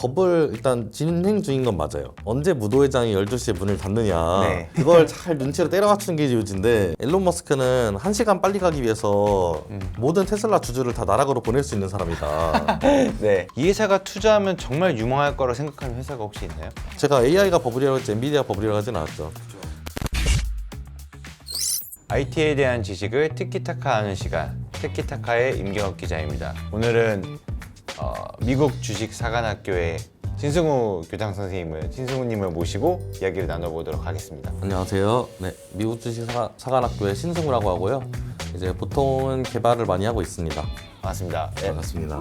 법을 일단 진행 중인 건 맞아요. 언제 무도회장이 12시에 문을 닫느냐 네. 그걸 잘 눈치로 때려 맞추는 게 요지인데 일론 머스크는 1시간 빨리 가기 위해서 모든 테슬라 주주를 다 나락으로 보낼 수 있는 사람이다. 네. 이 회사가 투자하면 정말 유망할 거라 생각하는 회사가 혹시 있나요? 제가 AI가 버블이라고 했지 엔비디아 버블이라고 하진 않았죠. IT에 대한 지식을 티키타카 하는 시간, 티키타카의 임경혁 기자입니다. 오늘은 미국 주식사관학교의 신승우 교장 선생님을, 신승우님을 모시고 이야기를 나눠보도록 하겠습니다. 안녕하세요. 네, 미국 주식사관학교의 신승우라고 하고요. 이제 보통은 개발을 많이 하고 있습니다. 반갑습니다. 네. 반갑습니다.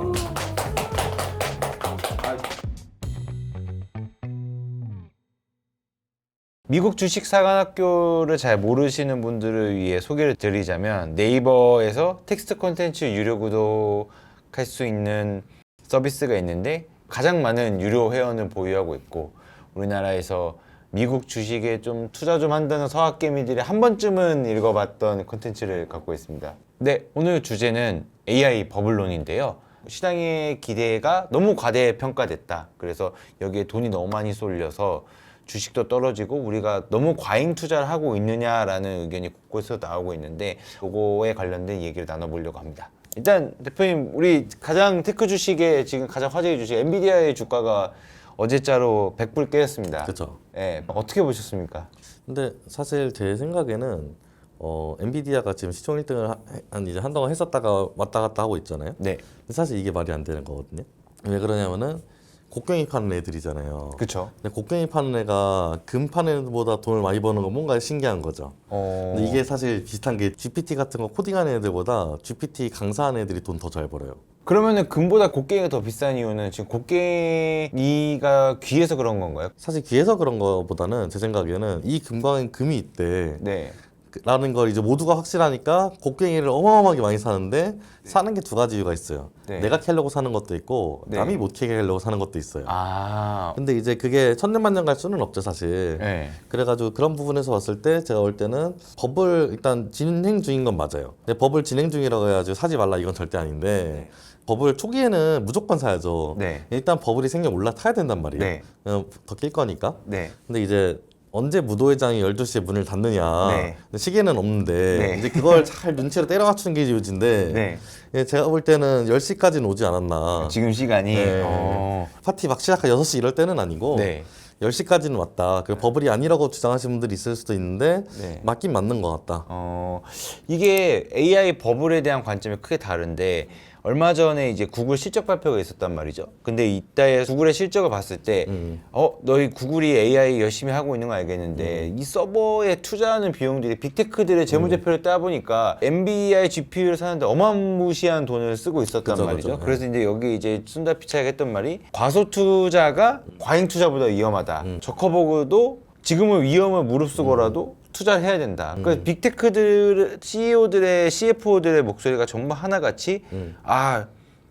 미국 주식사관학교를 잘 모르시는 분들을 위해 소개를 드리자면 네이버에서 텍스트 콘텐츠 유료 구독할 수 있는 서비스가 있는데 가장 많은 유료 회원을 보유하고 있고 우리나라에서 미국 주식에 좀 투자 좀 한다는 서학개미들이 한 번쯤은 읽어봤던 콘텐츠를 갖고 있습니다. 네, 오늘 주제는 AI 버블론인데요. 시장의 기대가 너무 과대평가됐다. 그래서 여기에 돈이 너무 많이 쏠려서 주식도 떨어지고 우리가 너무 과잉 투자를 하고 있느냐라는 의견이 곳곳에서 나오고 있는데 그거에 관련된 얘기를 나눠보려고 합니다. 일단 대표님, 우리 가장 테크 주식에 지금 가장 화제의 주식 엔비디아의 주가가 어제자로 100불 깨졌습니다. 그렇죠. 네, 어떻게 보셨습니까? 근데 사실 제 생각에는 엔비디아가 지금 시총 1등을 이제 한동안 했었다가 왔다 갔다 하고 있잖아요. 네, 근데 사실 이게 말이 안 되는 거거든요. 왜 그러냐면은 곡괭이 파는 애들이잖아요. 그렇죠. 근데 곡괭이 파는 애가 금 파는 애들보다 돈을 많이 버는 건 뭔가 신기한 거죠. 근데 이게 사실 비슷한 게 GPT 같은 거 코딩하는 애들보다 GPT 강사하는 애들이 돈 더 잘 벌어요. 그러면은 금보다 곡괭이가 더 비싼 이유는 지금 곡괭이가 귀해서 그런 건가요? 사실 귀해서 그런 거보다는 제 생각에는 이 금광엔 금이 있대. 네. 라는 걸 이제 모두가 확실하니까 곡괭이를 어마어마하게 많이 사는데 사는 게 두 가지 이유가 있어요. 네. 내가 캐려고 사는 것도 있고 네. 남이 못 캐게 하려고 사는 것도 있어요. 아, 근데 이제 그게 천년만년 갈 수는 없죠 사실. 네. 그래가지고 그런 부분에서 봤을 때 제가 볼 때는 법을 일단 진행 중인 건 맞아요. 근데 법을 진행 중이라고 해가지고 사지 말라 이건 절대 아닌데 버블 초기에는 무조건 사야죠. 네. 일단 버블이 생겨 올라타야 된단 말이에요. 네. 더 낄 거니까. 네. 근데 이제 언제 무도회장이 12시에 문을 닫느냐 네. 시계는 없는데 네. 이제 그걸 잘 눈치로 때려 맞추는 게 요지인데 네. 예, 제가 볼 때는 10시까지는 오지 않았나. 지금 시간이 네. 파티 막 시작한 6시 이럴 때는 아니고 네. 10시까지는 왔다. 그 버블이 아니라고 주장하시는 분들이 있을 수도 있는데 네. 맞긴 맞는 것 같다. 이게 AI 버블에 대한 관점이 크게 다른데 얼마 전에 이제 구글 실적 발표가 있었단 말이죠. 근데 이때에 구글의 실적을 봤을 때 너희 구글이 AI 열심히 하고 있는 거 알겠는데 이 서버에 투자하는 비용들이 빅테크들의 재무제표를 따보니까 NVIDIA GPU를 사는데 어마무시한 돈을 쓰고 있었단 그죠, 말이죠. 그죠. 그래서 이제 여기 이제 순다 피차이가 했던 말이 과소 투자가 과잉 투자보다 위험하다. 저커버그도 지금은 위험을 무릅쓰고라도 투자를 해야 된다. 그래서 빅테크들 CEO들의 CFO들의 목소리가 전부 하나같이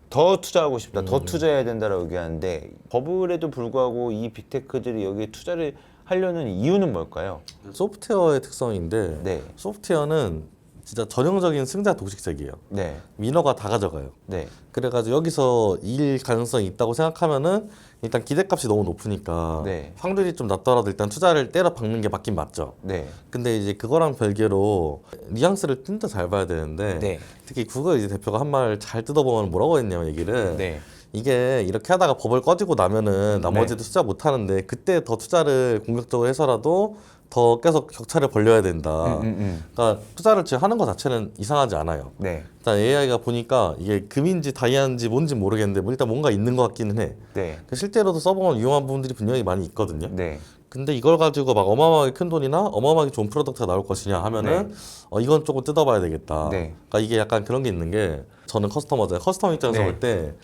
더 투자하고 싶다, 더 투자해야 된다라고 얘기하는데 버블에도 불구하고 이 빅테크들이 여기에 투자를 하려는 이유는 뭘까요? 소프트웨어의 특성인데 네, 소프트웨어는 진짜 전형적인 승자 독식적이에요. 네, 위너가 다 가져가요. 네, 그래가지고 여기서 이길 가능성이 있다고 생각하면은 일단 기대값이 너무 높으니까 네. 확률이 좀 낮더라도 일단 투자를 때려 박는 게 맞긴 맞죠. 네, 근데 이제 그거랑 별개로 뉘앙스를 진짜 잘 봐야 되는데 네. 특히 구글 이제 대표가 한 말 잘 뜯어보면 뭐라고 했냐면 얘기를 네. 이게 이렇게 하다가 법을 꺼지고 나면은 나머지도 투자 못 하는데 그때 더 투자를 공격적으로 해서라도 더 계속 격차를 벌려야 된다. 그러니까 투자를 지금 하는 것 자체는 이상하지 않아요. 네, 일단 AI가 보니까 이게 금인지 다이아인지 뭔지 모르겠는데 뭐 일단 뭔가 있는 것 같기는 해. 네, 실제로도 서버는 이용한 부분들이 분명히 많이 있거든요. 네, 근데 이걸 가지고 막 어마어마하게 큰 돈이나 어마어마하게 좋은 프로덕트가 나올 것이냐 하면은 이건 조금 뜯어봐야 되겠다. 네. 그러니까 이게 약간 그런 게 있는 게 저는 커스터머잖아요. 커스터머 입장에서 네. 볼 때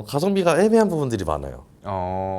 가성비가 애매한 부분들이 많아요.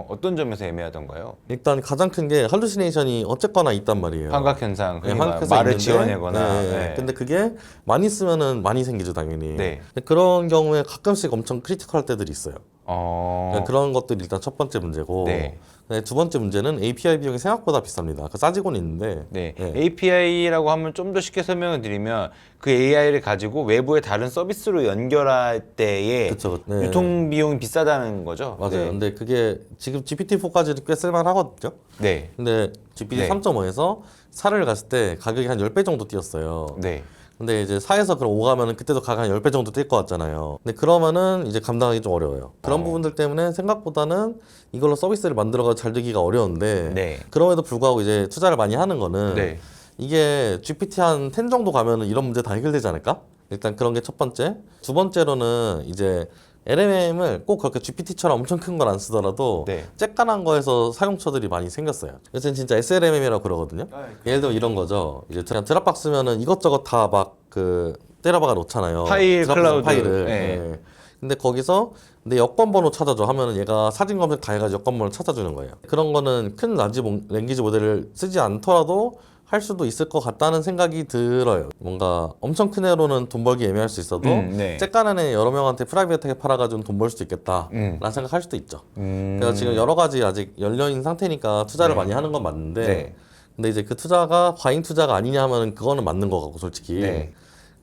어떤 점에서 애매하던가요? 일단 가장 큰 게 할루시네이션이 어쨌거나 있단 말이에요. 환각 현상, 흔히 환각해서 말을 있는데, 지어내거나. 네. 근데 그게 많이 쓰면은 많이 생기죠 당연히. 네. 근데 그런 경우에 가끔씩 엄청 크리티컬할 때들이 있어요. 그러니까 그런 것들이 일단 첫 번째 문제고 네. 네, 두 번째 문제는 API 비용이 생각보다 비쌉니다. 그 싸지고는 있는데 네. 네. API라고 하면 좀 더 쉽게 설명을 드리면 그 AI를 가지고 외부의 다른 서비스로 연결할 때에 그쵸, 네. 유통 비용이 비싸다는 거죠. 맞아요. 네. 근데 그게 지금 GPT-4까지도 꽤 쓸만하거든요. 네. 근데 GPT 네. 3.5에서 4를 갔을 때 가격이 한 10배 정도 뛰었어요. 네. 근데 이제 4에서 그럼 5 가면은 그때도 가격 한 10배 정도 뛸 것 같잖아요. 근데 그러면은 이제 감당하기 좀 어려워요. 그런 부분들 때문에 생각보다는 이걸로 서비스를 만들어가 잘 되기가 어려운데 네. 그럼에도 불구하고 이제 투자를 많이 하는 거는 네. 이게 GPT 한 10 정도 가면은 이런 문제 다 해결되지 않을까? 일단 그런 게 첫 번째. 두 번째로는 이제 LLM을 꼭 그렇게 GPT처럼 엄청 큰 걸 안 쓰더라도 네. 쬐깐한 거에서 사용처들이 많이 생겼어요. 그래서 진짜 SLMM이라고 그러거든요. 예를 들면 이런 거죠. 이제 그냥 드랍박스면은 이것저것 다 막 그 때려박아 놓잖아요. 파일, 드랍박스 클라우드. 파일을. 네. 예. 근데 거기서 내 여권 번호 찾아줘 하면은 얘가 사진 검색 다 해가지고 여권 번호 찾아주는 거예요. 그런 거는 큰 랭귀지 모델을 쓰지 않더라도 할 수도 있을 것 같다는 생각이 들어요. 뭔가 엄청 큰 애로는 돈 벌기 애매할 수 있어도 네. 쬐깐한 애 여러 명한테 프라이빗하게 팔아가지고 돈 벌 수도 있겠다라는 생각할 수도 있죠. 그래서 지금 여러 가지 아직 열려있는 상태니까 투자를 많이 하는 건 맞는데 네. 근데 이제 그 투자가 과잉 투자가 아니냐 하면은 그거는 맞는 거 같고 솔직히. 네.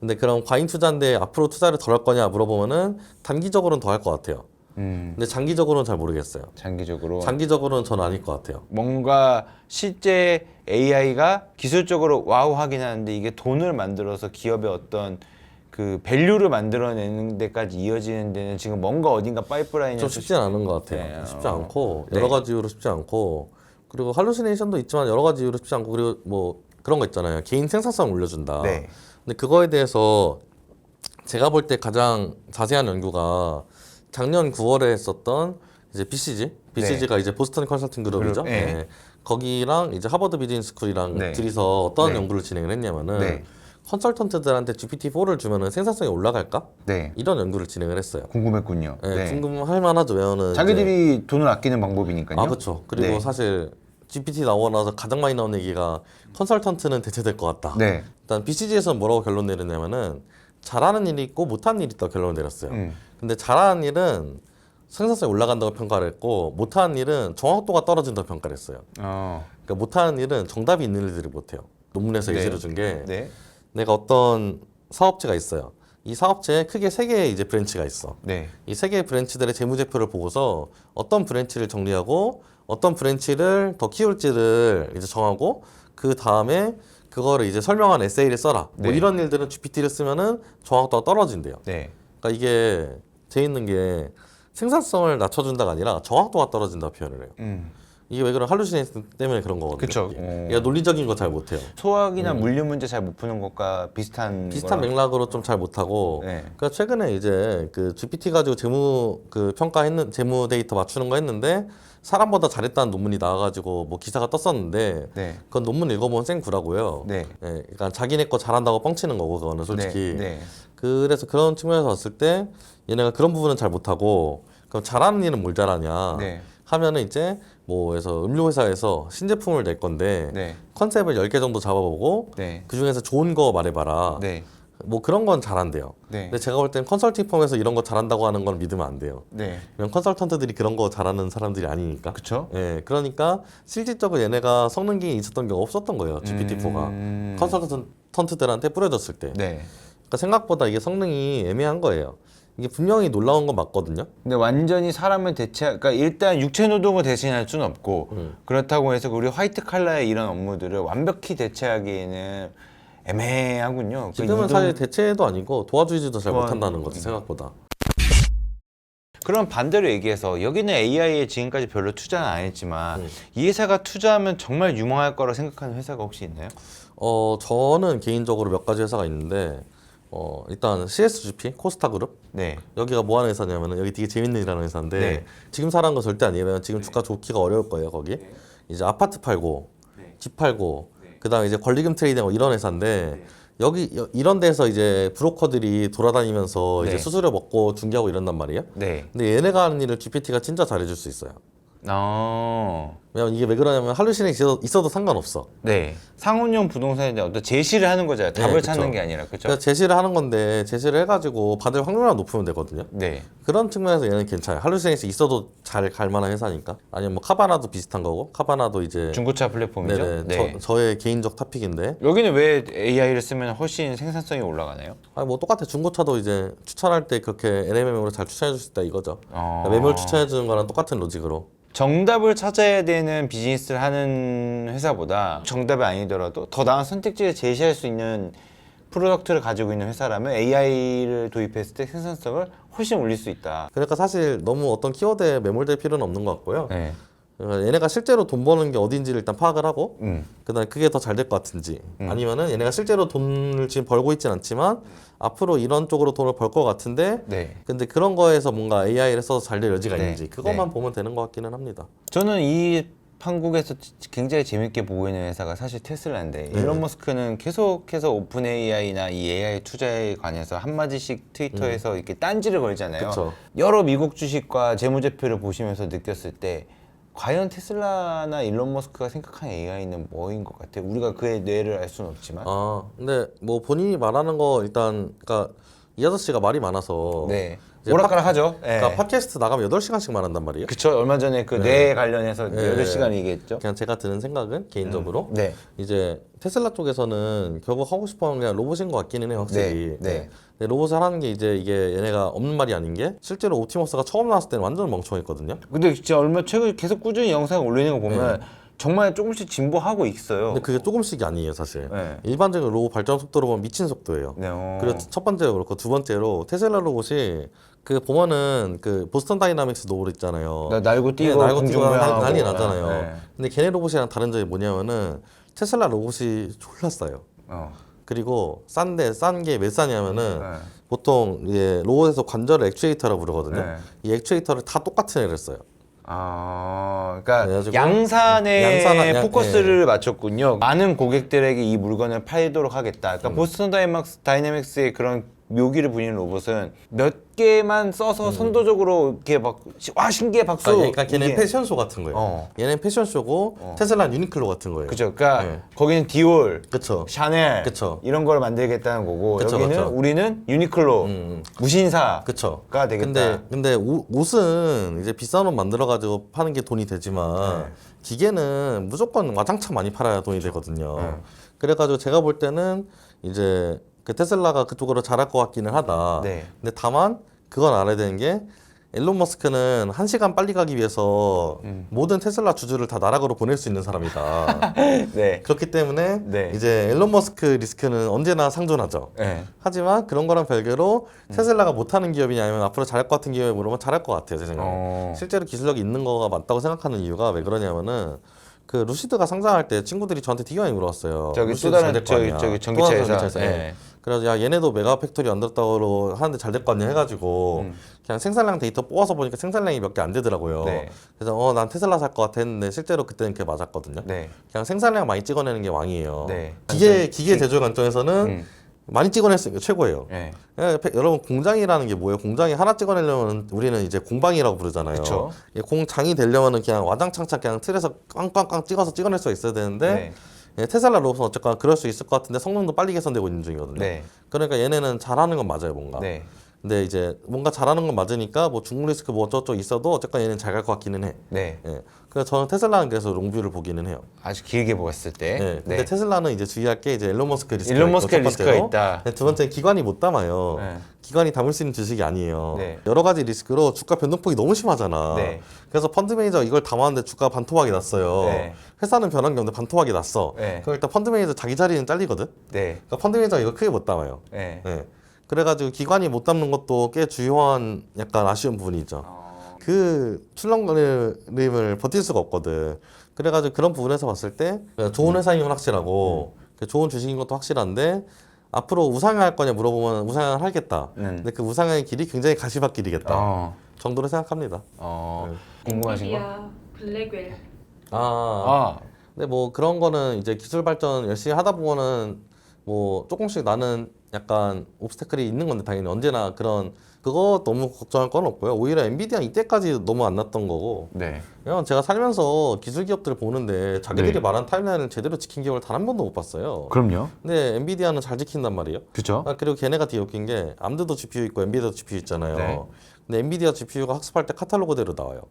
근데 그럼 과잉 투자인데 앞으로 투자를 덜 할 거냐 물어보면은 단기적으로는 더 할 것 같아요. 근데 장기적으로는 잘 모르겠어요. 장기적으로 장기적으로는 저는 아닐 것 같아요. 뭔가 실제 AI가 기술적으로 와우 하긴 하는데 이게 돈을 만들어서 기업의 어떤 그 밸류를 만들어내는 데까지 이어지는 데는 지금 뭔가 어딘가 파이프라인이 좀 쉽지 않은 것 같아요. 네, 쉽지 않고 네. 여러 가지 이유로 쉽지 않고 그리고 할루시네이션도 있지만 여러 가지 이유로 쉽지 않고 그리고 뭐 그런 거 있잖아요. 개인 생산성 올려준다. 네. 근데 그거에 대해서 제가 볼 때 가장 자세한 연구가 작년 9월에 했었던 이제 BCG가 이제 보스턴 컨설팅 그룹이죠. 그룹, 네. 네. 거기랑 이제 하버드 비즈니스 스쿨이랑 네. 둘이서 어떤 네. 연구를 진행을 했냐면은 네. 컨설턴트들한테 GPT-4를 주면은 생산성이 올라갈까? 네. 이런 연구를 진행을 했어요. 궁금했군요. 네, 네. 궁금할 만하죠. 왜냐면 이제 자기들이 돈을 아끼는 방법이니까요. 아, 그렇죠. 그리고 네. 사실 GPT 나오고 나서 가장 많이 나온 얘기가 컨설턴트는 대체될 것 같다. 네. 일단 BCG에서는 뭐라고 결론 내렸냐면은 잘하는 일이 있고 못하는 일이 있다고 결론을 내렸어요. 근데 잘하는 일은 생산성이 올라간다고 평가를 했고 못하는 일은 정확도가 떨어진다고 평가를 했어요. 그러니까 못하는 일은 정답이 있는 일들이 못해요. 논문에서 네. 예시를 준 게 네. 내가 어떤 사업체가 있어요. 이 사업체에 크게 세 개의 이제 브랜치가 있어. 네. 이 세 개의 브랜치들의 재무제표를 보고서 어떤 브랜치를 정리하고 어떤 브랜치를 더 키울지를 이제 정하고 그 다음에 그거를 이제 설명한 에세이를 써라. 뭐 네. 이런 일들은 GPT를 쓰면은 정확도가 떨어진대요. 네. 그러니까 이게 재밌는 게 생산성을 낮춰준다가 아니라 정확도가 떨어진다고 표현을 해요. 이게 왜 그런 할루시네이션 때문에 그런 거거든요. 그쵸. 이게. 그러니까 논리적인 거 잘 못해요. 소학이나 물리 문제 잘 못 푸는 것과 비슷한 거랑- 맥락으로 좀 잘 못하고 네. 그러니까 최근에 이제 그 GPT 가지고 재무 데이터 맞추는 거 했는데 사람보다 잘했다는 논문이 나와가지고 뭐 기사가 떴었는데 네. 그건 논문 읽어보면 생구라고요. 네. 예, 그러니까 자기네 거 잘한다고 뻥치는 거고 그거는 솔직히. 네. 네. 그래서 그런 측면에서 봤을 때 얘네가 그런 부분은 잘 못하고 그럼 잘하는 일은 뭘 잘하냐 네. 하면은 이제 뭐 해서 음료회사에서 신제품을 낼 건데 네. 컨셉을 10개 정도 잡아보고 네. 그 중에서 좋은 거 말해봐라. 네. 뭐 그런 건 잘한대요. 네. 근데 제가 볼 땐 컨설팅 펌에서 이런 거 잘한다고 하는 건 믿으면 안 돼요. 네. 왜냐면 컨설턴트들이 그런 거 잘하는 사람들이 아니니까. 그쵸? 예, 그러니까 실질적으로 얘네가 성능이 있었던 경우가 없었던 거예요. GPT-4가 컨설턴트들한테 뿌려졌을 때. 네. 그러니까 생각보다 이게 성능이 애매한 거예요. 이게 분명히 놀라운 건 맞거든요. 근데 완전히 사람을 그러니까 일단 육체 노동을 대신할 수는 없고 그렇다고 해서 우리 화이트 칼라의 이런 업무들을 완벽히 대체하기에는 애매하군요. 그 지금은 이동- 사실 대체도 아니고 도와주지도 잘 도와- 못한다는 거지 생각보다. 그럼 반대로 얘기해서 여기는 AI에 지금까지 별로 투자는 안 했지만 이 회사가 투자하면 정말 유망할 거라 생각하는 회사가 혹시 있나요? 저는 개인적으로 몇 가지 회사가 있는데 일단 CSGP 코스타 그룹 네. 여기가 뭐 하는 회사냐면은 여기 되게 재밌는 일하는 회사인데 네. 지금 사는 거 절대 아니에요. 지금 주가 좋기가 어려울 거예요. 거기 이제 아파트 팔고 집 팔고 그다음에 이제 권리금 트레이딩 이런 회사인데 이런 데서 이제 브로커들이 돌아다니면서 이제 네. 수수료 먹고 중개하고 이런단 말이에요. 네. 근데 얘네가 하는 일을 GPT가 진짜 잘해줄 수 있어요. 왜냐면 이게 왜 그러냐면 할루시네이션이 있어도 상관없어. 네. 상온형 부동산인데 어떤 제시를 하는 거잖아요. 답을 네, 찾는 그쵸. 게 아니라 그렇죠? 그러니까 제시를 하는 건데 제시를 해가지고 받을 확률만 높으면 되거든요. 네. 그런 측면에서 얘는 괜찮아요. 할루시네이션 있어도 잘 갈 만한 회사니까. 아니면 뭐 카바나도 비슷한 거고, 카바나도 이제 중고차 플랫폼이죠. 네네. 네. 저의 개인적 탑픽인데, 여기는 왜 AI를 쓰면 훨씬 생산성이 올라가나요? 아니 뭐 똑같아. 중고차도 이제 추천할 때 그렇게 LMM으로 잘 추천해 줄 수 있다 이거죠. 어. 매물 추천해 주는 거랑 똑같은 로직으로. 정답을 찾아야 되는 비즈니스를 하는 회사보다 정답이 아니더라도 더 나은 선택지를 제시할 수 있는 프로덕트를 가지고 있는 회사라면 AI를 도입했을 때 생산성을 훨씬 올릴 수 있다. 그러니까 사실 너무 어떤 키워드에 매몰될 필요는 없는 것 같고요. 네. 그러니까 얘네가 실제로 돈 버는 게 어딘지를 일단 파악을 하고, 그다음에 그게 더 잘 될 것 같은지, 아니면은 얘네가 실제로 돈을 지금 벌고 있진 않지만 앞으로 이런 쪽으로 돈을 벌 것 같은데, 네. 근데 그런 거에서 뭔가 AI를 써서 잘 될 여지가 네. 있는지 그것만 네. 보면 되는 것 같기는 합니다. 저는 이 한국에서 굉장히 재밌게 보고 있는 회사가 사실 테슬라인데 일론 머스크는 계속해서 오픈 AI나 이 AI 투자에 관해서 한마디씩 트위터에서 이렇게 딴지를 걸잖아요. 그쵸. 여러 미국 주식과 재무제표를 보시면서 느꼈을 때 과연 테슬라나 일론 머스크가 생각하는 AI는 뭐인 것 같아요? 우리가 그의 뇌를 알 수는 없지만. 아, 근데 뭐 본인이 말하는 거 일단, 그러니까 이 아저씨가 말이 많아서, 네. 이제 오락가락하죠. 네. 그러니까 팟캐스트 나가면 8시간씩 말한단 말이에요. 그쵸. 얼마 전에 그 뇌 관련해서 네. 8시간 얘기했죠. 그냥 제가 드는 생각은 개인적으로 네. 이제 테슬라 쪽에서는 결국 하고 싶어하는 게 그냥 로봇인 것 같기는 해요, 확실히. 네, 네. 근데 로봇을 하는 게 이제 이게 얘네가 없는 말이 아닌 게 실제로 옵티머스가 처음 나왔을 때는 완전 멍청했거든요. 근데 진짜 얼마 최근 계속 꾸준히 영상 올리는 거 보면 정말 조금씩 진보하고 있어요. 근데 그게 조금씩이 아니에요, 사실. 네. 일반적인 로봇 발전 속도로 보면 미친 속도예요. 네, 그리고 첫 번째로 그렇고 두 번째로 테슬라 로봇이 그 보면은 그 보스턴 다이나믹스 로봇 있잖아요. 날고 뛰고 네, 날고 뛰고 공중부양하고. 난리 나잖아요. 네. 근데 걔네 로봇이랑 다른 점이 뭐냐면은 테슬라 로봇이 졸라 싸요. 그리고 싼 게 몇 싸냐면은 네. 보통 이제 로봇에서 관절을 액추에이터라고 부르거든요. 네. 이 액추에이터를 다 똑같은 애를 써요. 그러니까 그래가지고 양산에 포커스를 맞췄군요. 많은 고객들에게 이 물건을 팔도록 하겠다. 그러니까 보스턴 다이내믹스의 그런 묘기를 부리는 로봇은 몇 개만 써서 선도적으로 이렇게 막 와 신기해 박수. 그러니까 걔는 이게- 패션쇼 같은 거예요. 얘는 패션쇼고 테슬라는 유니클로 같은 거예요. 그죠. 그러니까 네. 거기는 디올, 그쵸. 샤넬 그쵸. 이런 걸 만들겠다는 거고 그쵸, 여기는 그쵸. 우리는 유니클로 무신사가 그쵸. 되겠다. 근데 옷은 이제 비싼 옷 만들어가지고 파는 게 돈이 되지만 기계는 무조건 와장창 많이 팔아야 돈이 되거든요. 그래가지고 제가 볼 때는 이제 그 테슬라가 그쪽으로 잘할 것 같기는 하다. 네. 근데 다만 그건 알아야 되는 게 일론 머스크는 1시간 빨리 가기 위해서 모든 테슬라 주주를 다 나락으로 보낼 수 있는 사람이다. 네. 그렇기 때문에 네. 이제 일론 머스크 리스크는 언제나 상존하죠. 네. 하지만 그런 거랑 별개로 테슬라가 못하는 기업이냐 아니면 앞으로 잘할 것 같은 기업에 물으면 잘할 것 같아요, 제 생각에. 실제로 기술력이 있는 거가 맞다고 생각하는 이유가 왜 그러냐면은 그 루시드가 상장할 때 친구들이 저한테 되게 많이 물어봤어요. 저기 루시드 또 다른 잘될 거 아니냐. 저기 또 다른 전기차에서. 예. 네. 그래서 야 얘네도 메가 팩토리 만들었다고 하는데 잘 될 거 아니야 해가지고 그냥 생산량 데이터 뽑아서 보니까 생산량이 몇 개 안 되더라고요. 네. 그래서 난 테슬라 살 것 같아 했는데 실제로 그때는 그게 맞았거든요. 네. 그냥 생산량 많이 찍어내는 게 왕이에요. 네. 기계 제조 관점에서는 많이 찍어냈으니까 최고예요. 네. 여러분 공장이라는 게 뭐예요? 공장이 하나 찍어내려면 우리는 이제 공방이라고 부르잖아요. 그쵸. 공장이 되려면은 그냥 와장창창 그냥 틀에서 꽝꽝꽝 찍어서 찍어낼 수가 있어야 되는데 네. 테슬라 로봇은 어쨌거나 그럴 수 있을 것 같은데 성능도 빨리 개선되고 있는 중이거든요. 네. 그러니까 얘네는 잘하는 건 맞아요, 뭔가. 네. 근데 이제 뭔가 잘하는 건 맞으니까 뭐 중국 리스크 뭐 어쩌고 있어도 어쨌거나 얘는 잘 갈 것 같기는 해. 네. 예. 그래서 저는 테슬라는 그래서 롱뷰를 보기는 해요. 아주 길게 보았을 때. 네. 근데 테슬라는 이제 주의할 게 이제 일론 머스크 리스크가 일론 머스크의 있고, 첫 리스크가 번째로. 있다. 네, 두 번째는 기관이 못 담아요. 네. 기관이 담을 수 있는 주식이 아니에요. 네. 여러 가지 리스크로 주가 변동폭이 너무 심하잖아. 네. 그래서 펀드 매니저 이걸 담았는데 주가 반토막이 났어요. 네. 회사는 변한 게 없는데 반토막이 났어. 네. 그럼 일단 펀드 매니저 자기 자리는 잘리거든. 네. 그러니까 펀드 매니저가 이거 크게 못 담아요. 네. 네. 그래가지고 기관이 못 담는 것도 꽤 주요한 약간 아쉬운 부분이죠. 그 출렁거림을 버틸 수가 없거든. 그래가지고 그런 부분에서 봤을 때 좋은 회사인 건 확실하고 좋은 주식인 것도 확실한데 앞으로 우상향할 거냐 물어보면 우상향을 하겠다. 근데 그 우상향의 길이 굉장히 가시밭길이겠다. 정도로 생각합니다. 궁금하신 거? 엔비디아, 블랙웰. 근데 뭐 그런 거는 이제 기술 발전 열심히 하다 보면은 뭐 조금씩 나는 약간 옵스테클이 있는 건데 당연히 언제나 그거 너무 걱정할 건 없고요. 오히려 엔비디아 이때까지 너무 안 났던 거고. 네. 왜냐면 제가 살면서 기술 기업들을 보는데 자기들이 네. 말한 타임라인을 제대로 지킨 기업을 단 한 번도 못 봤어요. 그럼요. 근데 엔비디아는 잘 지킨단 말이에요. 그죠? 그리고 걔네가 되게 웃긴 게 암드도 GPU 있고 엔비디아도 GPU 있잖아요. 네. 근데 엔비디아 GPU가 학습할 때 카탈로그대로 나와요.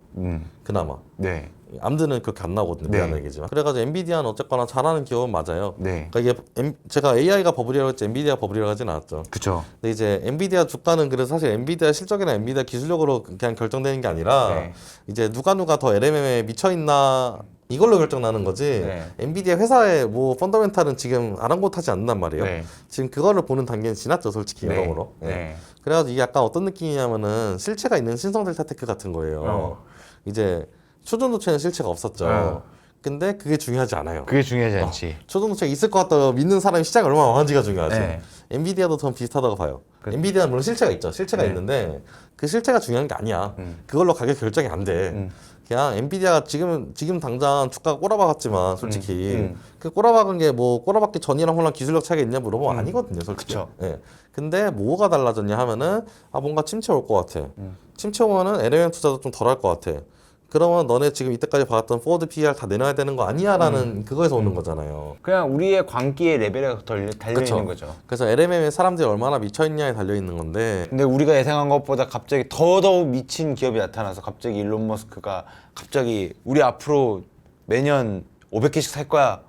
그나마. 네. 암드는 그렇게 안 나오거든요. 네. 미안한 얘기지만. 그래가지고 엔비디아는 어쨌거나 잘하는 기업은 맞아요. 네. 그러니까 이게 제가 AI가 버블이라고 했지 엔비디아 버블이라고 하진 않았죠. 그쵸. 근데 이제 엔비디아 주가는 그래서 사실 엔비디아 실적이나 엔비디아 기술력으로 그냥 결정되는 게 아니라 네. 이제 누가 더 LMM에 미쳐 있나 이걸로 결정나는 거지. 네. 엔비디아 회사의 뭐 펀더멘탈은 지금 아랑곳하지 않는단 말이에요. 네. 지금 그거를 보는 단계는 지났죠, 솔직히 네. 여러모로. 네. 네. 그래가지고 이게 약간 어떤 느낌이냐면은 실체가 있는 신성 델타 테크 같은 거예요. 이제 초전도체는 실체가 없었죠. 근데 그게 중요하지 않아요. 그게 중요하지 않지. 초전도체가 있을 것 같다고 믿는 사람이 시장이 얼마나 많은지가 중요하지. 네. 엔비디아도 전 비슷하다고 봐요. 그렇죠. 엔비디아는 물론 실체가 있죠. 실체가 네. 있는데 그 실체가 중요한 게 아니야. 그걸로 가격 결정이 안 돼. 그냥 엔비디아가 지금 당장 주가가 꼬라박았지만 솔직히 그 꼬라박은 게 뭐 꼬라박기 전이랑 후랑 기술력 차이가 있냐 물어보면 아니거든요, 솔직히. 그쵸. 예. 근데 뭐가 달라졌냐 하면은 뭔가 침체 올 것 같아. 침체 오면은 LMM 투자도 좀 덜 할 것 같아. 그러면 너네 지금 이때까지 봐왔던 포워드 PER 다 내놔야 되는 거 아니야라는 그거에서 오는 거잖아요. 그냥 우리의 광기의 레벨에 달려 그쵸. 있는 거죠. 그래서 LMM에 사람들이 얼마나 미쳐 있냐에 달려 있는 건데 근데 우리가 예상한 것보다 갑자기 더더욱 미친 기업이 나타나서 갑자기 일론 머스크가 갑자기 우리 앞으로 매년 500개씩 살 거야.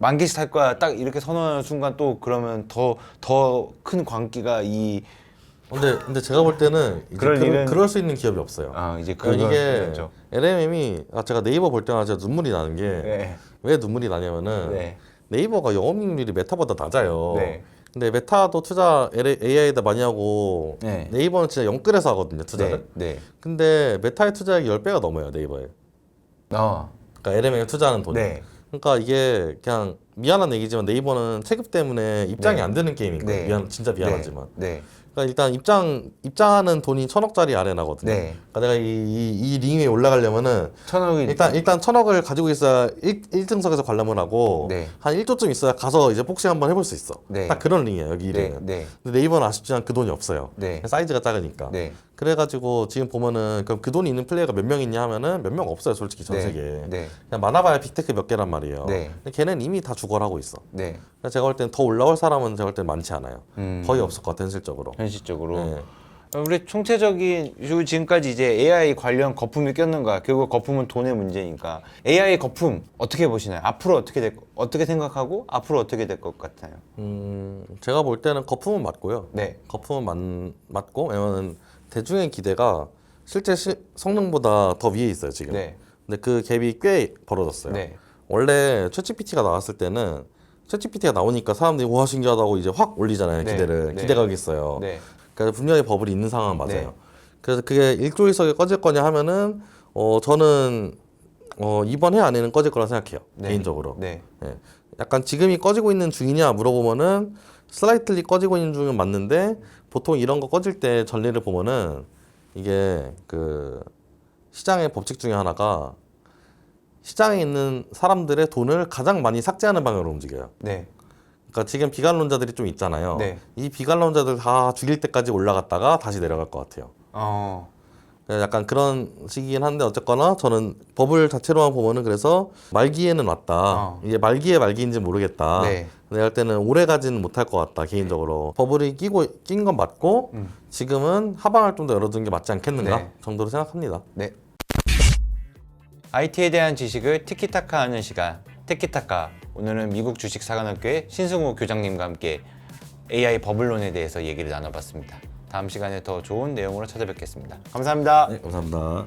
10,000개씩 살 거야. 딱 이렇게 선언하는 순간 또 그러면 더 큰 광기가 근데 제가 볼 때는 이제 그럴 수 있는 기업이 없어요. 이제 그러니까 이게 그거죠. LMM이 제가 네이버 볼 때마다 진짜 눈물이 나는 게 왜 네. 눈물이 나냐면은 네. 네이버가 영업이익률이 메타보다 낮아요. 네. 근데 메타도 투자 AI에다 많이 하고 네. 네이버는 진짜 영끌에서 하거든요, 투자를. 네. 근데 메타의 투자액이 10배가 넘어요, 네이버에. 그러니까 LMM에 투자하는 돈이. 네. 그러니까 이게 그냥 미안한 얘기지만 네이버는 체급 때문에 입장이 네. 안 되는 게임인 거예요. 네. 진짜 미안하지만. 네. 그러니까 일단 입장하는 돈이 1,000억짜리 아레나거든요. 네. 그러니까 내가 이 링 위에 올라가려면은 1,000억이 일단 1,000억을 가지고 있어야 1등석에서 관람을 하고 네. 한 1조쯤 있어야 가서 이제 복싱 한번 해볼 수 있어. 네. 딱 그런 링이에요, 여기 이 네. 링은. 네. 근데 네이버는 아쉽지만 그 돈이 없어요. 네. 사이즈가 작으니까. 네. 그래가지고 지금 보면은 그럼 그 돈이 있는 플레이어가 몇 명 있냐 하면은 몇 명 없어요, 솔직히 전 네. 세계에. 네. 그냥 많아봐야 빅테크 몇 개란 말이에요. 네. 근데 걔는 이미 다 죽어라고 있어. 네. 그래서 제가 볼 때는 더 올라올 사람은 제가 볼 때는 많지 않아요. 거의 없을 것 같아, 현실적으로. 현실적으로. 네. 우리 총체적인 지금까지 이제 AI 관련 거품이 꼈는 거야. 결국 거품은 돈의 문제니까. AI 거품 어떻게 보시나요? 앞으로 어떻게 생각하고 앞으로 어떻게 될 것 같아요? 제가 볼 때는 거품은 맞고요. 네. 거품은 맞고, 왜냐면 대중의 기대가 실제 성능보다 더 위에 있어요, 지금. 네. 근데 그 갭이 꽤 벌어졌어요. 네. 원래 챗GPT가 나왔을 때는 챗GPT가 나오니까 사람들이 와 신기하다고 이제 확 올리잖아요, 네. 기대를. 네. 기대가 있어요. 네. 그래서 분명히 버블이 있는 상황은 맞아요. 네. 그래서 그게 일조일석에 꺼질 거냐 하면은 저는 이번 해 안에는 꺼질 거라 생각해요. 네. 개인적으로. 네. 예. 약간 지금이 꺼지고 있는 중이냐 물어보면은 슬라이틀리 꺼지고 있는 중은 맞는데 보통 이런 거 꺼질 때 전례를 보면은 이게 그 시장의 법칙 중에 하나가 시장에 있는 사람들의 돈을 가장 많이 삭제하는 방향으로 움직여요. 네. 그러니까 지금 비관론자들이 좀 있잖아요. 네. 이 비관론자들 다 죽일 때까지 올라갔다가 다시 내려갈 것 같아요. 그래서 약간 그런 시기긴 한데 어쨌거나 저는 버블 자체로만 보면은 그래서 말기에는 왔다. 이게 말기에 말기인지 모르겠다. 네. 내가 할 때는 오래 가지는 못할 것 같다 개인적으로. 버블이 낀 건 맞고 지금은 하방을 좀 더 열어두는 게 맞지 않겠는가 네. 정도로 생각합니다. 네. IT에 대한 지식을 티키타카 하는 시간 티키타카. 오늘은 미국 주식사관학교의 신승우 교장님과 함께 AI 버블론에 대해서 얘기를 나눠봤습니다. 다음 시간에 더 좋은 내용으로 찾아뵙겠습니다. 감사합니다. 네, 감사합니다.